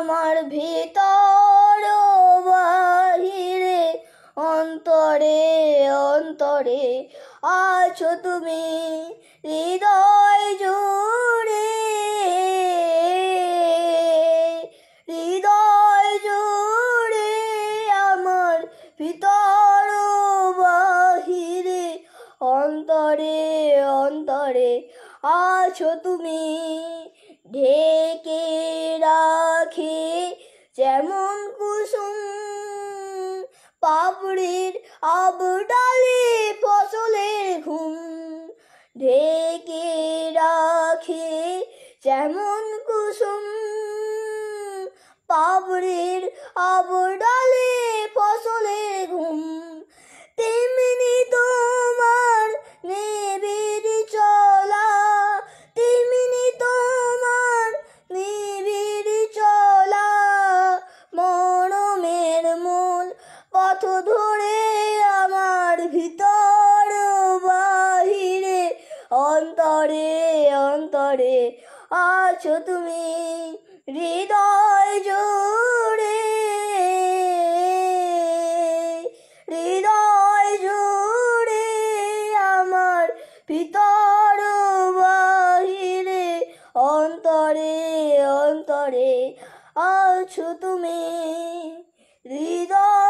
আমার ভিতর বাহিরে অন্তরে অন্তরে আছো তুমি হৃদয় জুড়ে হৃদয় জুড়ে আমার ভিতর বাহিরে অন্তরে অন্তরে আছো তুমি ঢেকে রাখে যেমন কুসুম পাপড়ির আবডালে ফসলের ঘুম ঢেকে রাখে যেমন কুসুম পাপড়ির আবডালে ফসলের ঘুম তেমনি তোমার নিবিড় চলা তেমনি তোমার নিবিড় চলা মরমের মূল পথ ধরে আমার ভিতর বাহিরে অন্তরে অন্তরে আছো তুমি হৃদয় জুড়ে হৃদয় জুড়ে আমার ভিতর বাহিরে অন্তরে অন্তরে আছো তুমি হৃদয়